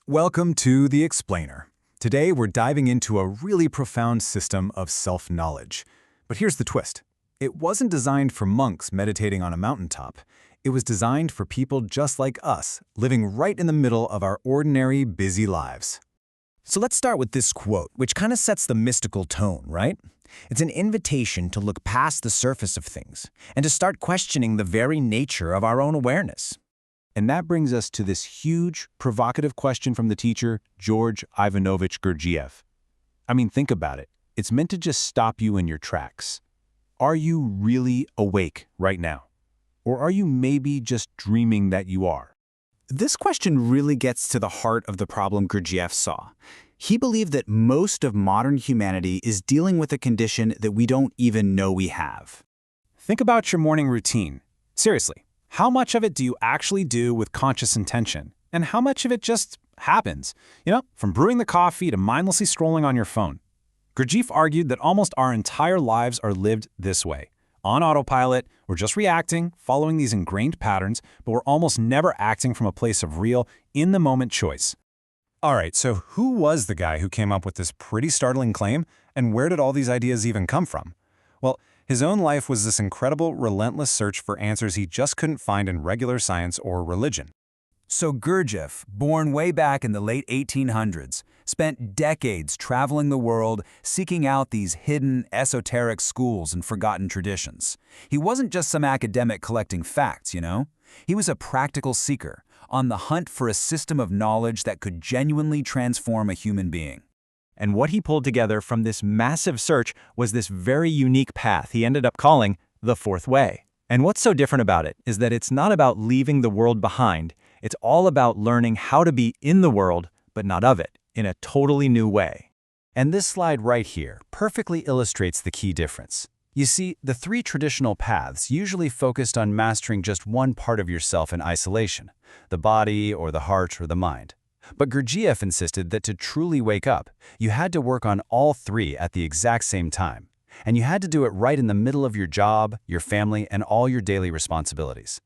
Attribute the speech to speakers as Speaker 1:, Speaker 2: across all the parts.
Speaker 1: Welcome to The Explainer. Today we're diving into a really profound system of self-knowledge. But here's the twist. It wasn't designed for monks meditating on a mountaintop. It was designed for people just like us, living right in the middle of our ordinary, busy lives.
Speaker 2: So let's start with this quote, which kind of sets the mystical tone, right? It's an invitation to look past the surface of things and to start questioning the very nature of our own awareness.
Speaker 3: And that brings us to this huge, provocative question from the teacher, George Ivanovich Gurdjieff. I mean, think about it. It's meant to just stop you in your tracks. Are you really awake right now? Or are you maybe just dreaming that you are?
Speaker 4: This question really gets to the heart of the problem Gurdjieff saw. He believed that most of modern humanity is dealing with a condition that we don't even know we have.
Speaker 3: Think about your morning routine. Seriously, how much of it do you actually do with conscious intention? And how much of it just happens? From brewing the coffee to mindlessly scrolling on your phone. Gurdjieff argued that almost our entire lives are lived this way. On autopilot, we're just reacting, following these ingrained patterns, but we're almost never acting from a place of real, in-the-moment choice.
Speaker 1: All right, so who was the guy who came up with this pretty startling claim, and where did all these ideas even come from? Well, his own life was this incredible, relentless search for answers he just couldn't find in regular science or religion.
Speaker 5: So Gurdjieff, born way back in the late 1800s, spent decades traveling the world seeking out these hidden, esoteric schools and forgotten traditions. He wasn't just some academic collecting facts, He was a practical seeker, on the hunt for a system of knowledge that could genuinely transform a human being.
Speaker 6: And what he pulled together from this massive search was this very unique path he ended up calling the Fourth Way. And what's so different about it is that it's not about leaving the world behind. It's all about learning how to be in the world, but not of it, in a totally new way.
Speaker 3: And this slide right here perfectly illustrates the key difference. You see, the three traditional paths usually focused on mastering just one part of yourself in isolation, the body or the heart or the mind. But Gurdjieff insisted that to truly wake up, you had to work on all three at the exact same time. And you had to do it right in the middle of your job, your family, and all your daily responsibilities.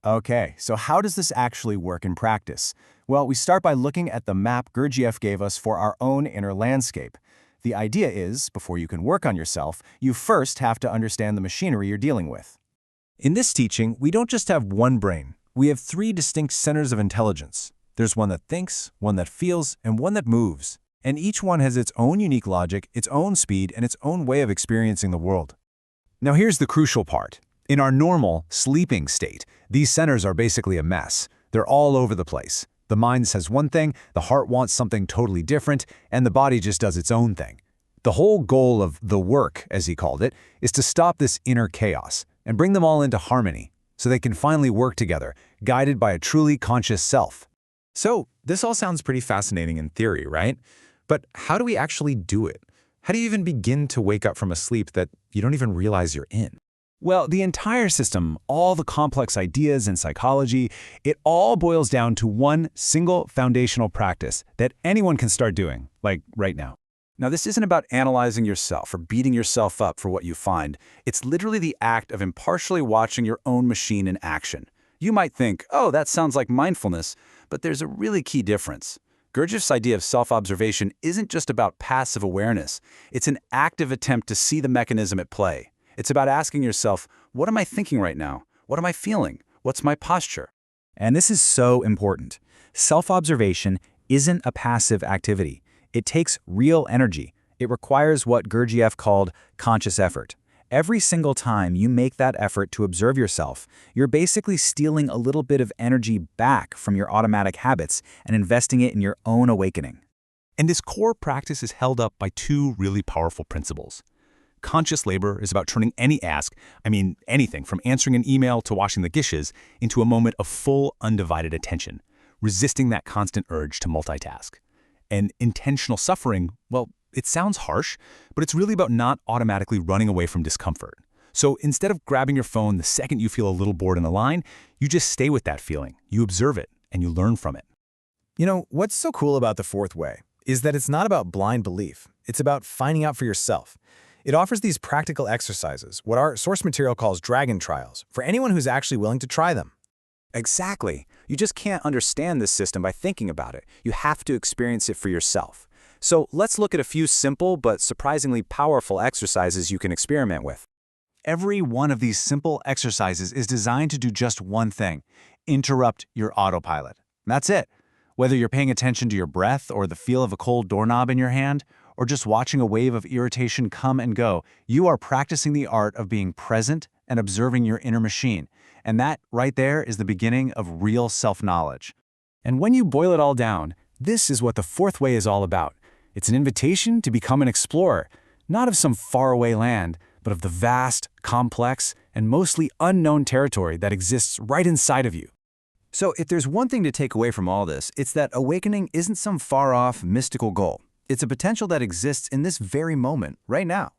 Speaker 7: Okay, so how does this actually work in practice? Well, we start by looking at the map Gurdjieff gave us for our own inner landscape. The idea is, before you can work on yourself, you first have to understand the machinery you're dealing with.
Speaker 1: In this teaching, we don't just have one brain. We have three distinct centers of intelligence. There's one that thinks, one that feels, and one that moves. And each one has its own unique logic, its own speed, and its own way of experiencing the world. Now here's the crucial part. In our normal, sleeping state, these centers are basically a mess. They're all over the place. The mind says one thing, the heart wants something totally different, and the body just does its own thing. The whole goal of the work, as he called it, is to stop this inner chaos and bring them all into harmony so they can finally work together, guided by a truly conscious self.
Speaker 8: So, this all sounds pretty fascinating in theory, right? But how do we actually do it? How do you even begin to wake up from a sleep that you don't even realize you're in?
Speaker 3: Well, the entire system, all the complex ideas in psychology, it all boils down to one single foundational practice that anyone can start doing, like right now.
Speaker 5: Now, this isn't about analyzing yourself or beating yourself up for what you find. It's literally the act of impartially watching your own machine in action. You might think, oh, that sounds like mindfulness, but there's a really key difference. Gurdjieff's idea of self-observation isn't just about passive awareness. It's an active attempt to see the mechanism at play. It's about asking yourself, what am I thinking right now? What am I feeling? What's my posture?
Speaker 2: And this is so important. Self-observation isn't a passive activity. It takes real energy. It requires what Gurdjieff called conscious effort. Every single time you make that effort to observe yourself, you're basically stealing a little bit of energy back from your automatic habits and investing it in your own awakening.
Speaker 9: And this core practice is held up by two really powerful principles. Conscious labor is about turning anything from answering an email to washing the dishes, into a moment of full, undivided attention, resisting that constant urge to multitask. And intentional suffering, well, it sounds harsh, but it's really about not automatically running away from discomfort. So instead of grabbing your phone the second you feel a little bored in a line, you just stay with that feeling, you observe it, and you learn from it.
Speaker 7: What's so cool about the Fourth Way is that it's not about blind belief. It's about finding out for yourself. It offers these practical exercises, what our source material calls dragon trials, for anyone who's actually willing to try them.
Speaker 5: Exactly.
Speaker 2: You just can't understand this system by thinking about it. You have to experience it for yourself. So let's look at a few simple but surprisingly powerful exercises you can experiment with.
Speaker 1: Every one of these simple exercises is designed to do just one thing: interrupt your autopilot. That's it. Whether you're paying attention to your breath or the feel of a cold doorknob in your hand, or just watching a wave of irritation come and go, you are practicing the art of being present and observing your inner machine. And that, right there, is the beginning of real self-knowledge. And when you boil it all down, this is what the fourth way is all about. It's an invitation to become an explorer, not of some faraway land, but of the vast, complex, and mostly unknown territory that exists right inside of you.
Speaker 6: So if there's one thing to take away from all this, it's that awakening isn't some far-off, mystical goal. It's a potential that exists in this very moment, right now.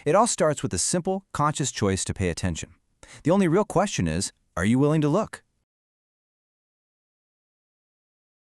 Speaker 6: It all starts with a simple, conscious choice to pay attention. The only real question is, are you willing to look?